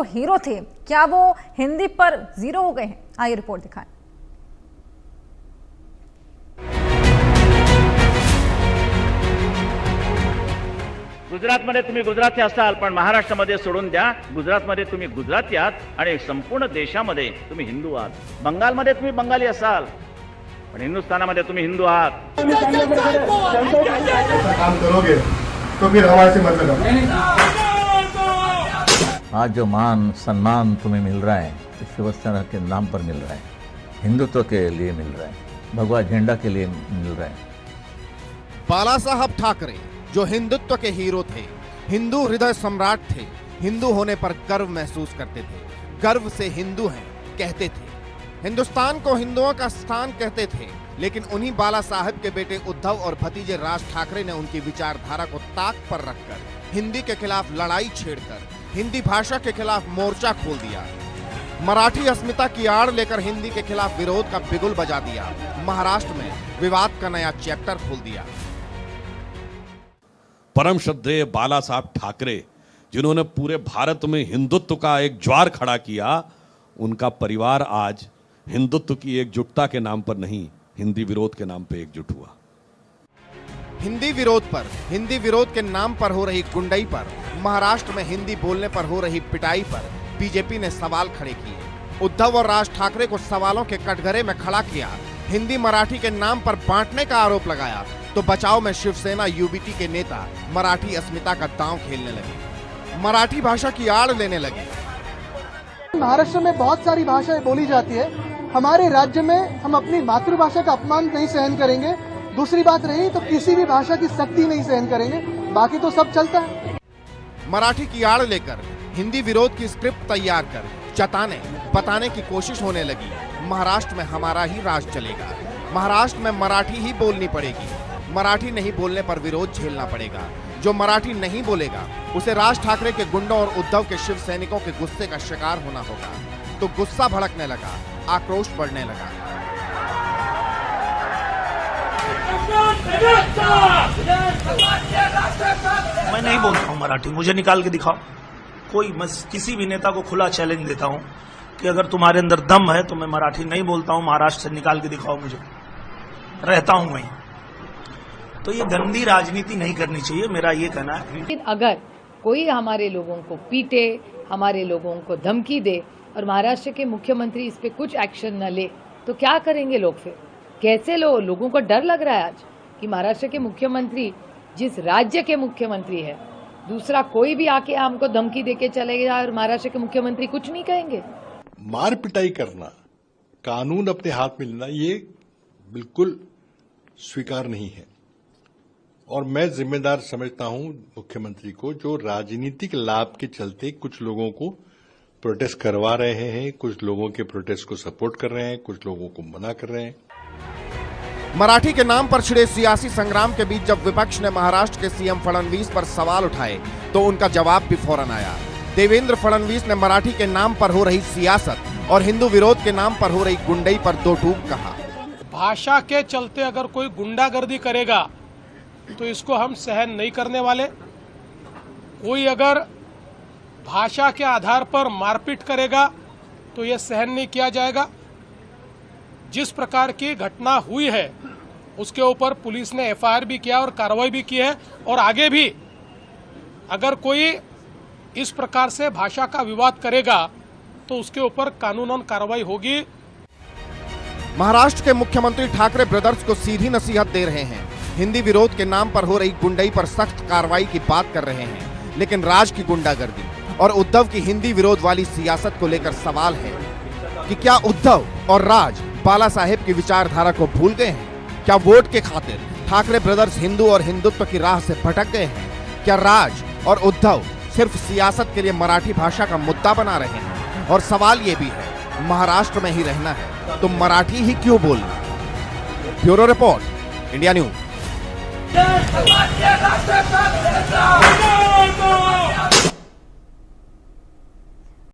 जो हीरो थे क्या वो हिंदी पर जीरो हो गए हैं? आइए रिपोर्ट दिखाएं। गुजरातमध्ये तुम्ही गुजराती असाल, पण महाराष्ट्रामध्ये सोडून द्या. गुजरातमध्ये तुम्ही गुजराती आहात आणि संपूर्ण देशामध्ये तुम्ही हिंदू आहात. बंगालमध्ये तुम्ही बंगाली असाल, पण हिंदुस्थानामध्ये तुम्ही हिंदू आहात. काम करोगे तो फिर हमारे से मतलब आज जो मान सम्मान तुम्हें मिल रहा है तो शिवसेना के नाम पर मिल रहा है, हिंदुत्व के लिए मिल रहा है, भगवा झंडा के लिए मिल रहा है। बाला साहब ठाकरे जो हिंदुत्व के हीरो थे, हिंदू हृदय सम्राट थे, हिंदू होने पर गर्व महसूस करते थे, गर्व से हिंदू हैं कहते थे, हिंदुस्तान को हिंदुओं का स्थान कहते थे। लेकिन उन्हीं बाला साहब के बेटे उद्धव और भतीजे राज ठाकरे ने उनकी विचारधारा को ताक पर रखकर हिंदी के खिलाफ लड़ाई छेड़कर हिंदी भाषा के खिलाफ मोर्चा खोल दिया। मराठी अस्मिता की आड़ लेकर हिंदी के खिलाफ विरोध का बिगुल बजा दिया। महाराष्ट्र में विवाद का नया चैप्टर खोल दिया। परम श्रद्धेय बाला साहब ठाकरे जिन्होंने पूरे भारत में हिंदुत्व का एक ज्वार खड़ा किया, उनका परिवार आज हिंदुत्व की एकजुटता के नाम पर नहीं, हिंदी विरोध के नाम पर एकजुट हुआ। हिंदी विरोध के नाम पर हो रही गुंडई पर, महाराष्ट्र में हिंदी बोलने पर हो रही पिटाई पर बीजेपी ने सवाल खड़े किए। उद्धव और राज ठाकरे को सवालों के कटघरे में खड़ा किया। हिंदी मराठी के नाम पर बांटने का आरोप लगाया तो बचाव में शिवसेना यूबीटी के नेता मराठी अस्मिता का दांव खेलने लगे, मराठी भाषा की आड़ लेने लगे। महाराष्ट्र में बहुत सारी भाषाएं बोली जाती है, हमारे राज्य में हम अपनी मातृभाषा का अपमान नहीं सहन करेंगे। दूसरी बात रही तो किसी भी भाषा की सख्ती नहीं सहन करेंगे, बाकी तो सब चलता है। मराठी की आड़ लेकर हिंदी विरोध की स्क्रिप्ट तैयार कर जताने बताने की कोशिश होने लगी। महाराष्ट्र में हमारा ही राज चलेगा, महाराष्ट्र में मराठी ही बोलनी पड़ेगी, मराठी नहीं बोलने पर विरोध झेलना पड़ेगा। जो मराठी नहीं बोलेगा उसे राज ठाकरे के गुंडों और उद्धव के शिव सैनिकों के गुस्से का शिकार होना होगा। तो गुस्सा भड़कने लगा, आक्रोश बढ़ने लगा। मैं नहीं बोलता हूँ मराठी, मुझे निकाल के दिखाओ कोई। मैं किसी भी नेता को खुला चैलेंज देता हूँ कि अगर तुम्हारे अंदर दम है तो मैं मराठी नहीं बोलता हूँ, महाराष्ट्र से निकाल के दिखाओ मुझे, रहता हूँ वहीं। तो ये गंदी राजनीति नहीं करनी चाहिए, मेरा ये कहना है। लेकिन अगर कोई हमारे लोगों को पीटे, हमारे लोगों को धमकी दे और महाराष्ट्र के मुख्यमंत्री इस पे कुछ एक्शन न ले तो क्या करेंगे लोग फिर? कैसे लोगों को डर लग रहा है आज कि महाराष्ट्र के मुख्यमंत्री जिस राज्य के मुख्यमंत्री है, दूसरा कोई भी आके हमको धमकी देके चलेगा और महाराष्ट्र के मुख्यमंत्री कुछ नहीं कहेंगे। मार पिटाई करना, कानून अपने हाथ में लेना, ये बिल्कुल स्वीकार नहीं है। और मैं जिम्मेदार समझता हूं मुख्यमंत्री को, जो राजनीतिक लाभ के चलते कुछ लोगों को प्रोटेस्ट करवा रहे हैं, कुछ लोगों के प्रोटेस्ट को सपोर्ट कर रहे हैं, कुछ लोगों को मना कर रहे हैं। मराठी के नाम पर छिड़े सियासी संग्राम के बीच जब विपक्ष ने महाराष्ट्र के सीएम फडणवीस पर सवाल उठाए तो उनका जवाब भी फौरन आया। देवेंद्र फडणवीस ने मराठी के नाम पर हो रही सियासत और हिंदू विरोध के नाम पर हो रही गुंडई पर दो टूक कहा। भाषा के चलते अगर कोई गुंडागर्दी करेगा तो इसको हम सहन नहीं करने वाले। कोई अगर भाषा के आधार पर मारपीट करेगा तो यह सहन नहीं किया जाएगा। जिस प्रकार की घटना हुई है उसके ऊपर पुलिस ने एफआईआर भी किया और कार्रवाई भी की है, और आगे भी अगर कोई इस प्रकार से भाषा का विवाद करेगा तो उसके ऊपर कानूनन कार्रवाई होगी। महाराष्ट्र के मुख्यमंत्री ठाकरे ब्रदर्स को सीधी नसीहत दे रहे हैं, हिंदी विरोध के नाम पर हो रही गुंडई पर सख्त कार्रवाई की बात कर रहे हैं। लेकिन राज की गुंडागर्दी और उद्धव की हिंदी विरोध वाली सियासत को लेकर सवाल है कि क्या उद्धव और राज बाला साहेब की विचारधारा को भूल गए हैं? क्या वोट के खातिर ठाकरे ब्रदर्स हिंदू और हिंदुत्व की राह से भटक गए हैं? क्या राज और उद्धव सिर्फ सियासत के लिए मराठी भाषा का मुद्दा बना रहे हैं? और सवाल ये भी है, महाराष्ट्र में ही रहना है तो मराठी ही क्यों बोलना? Bureau report, India news.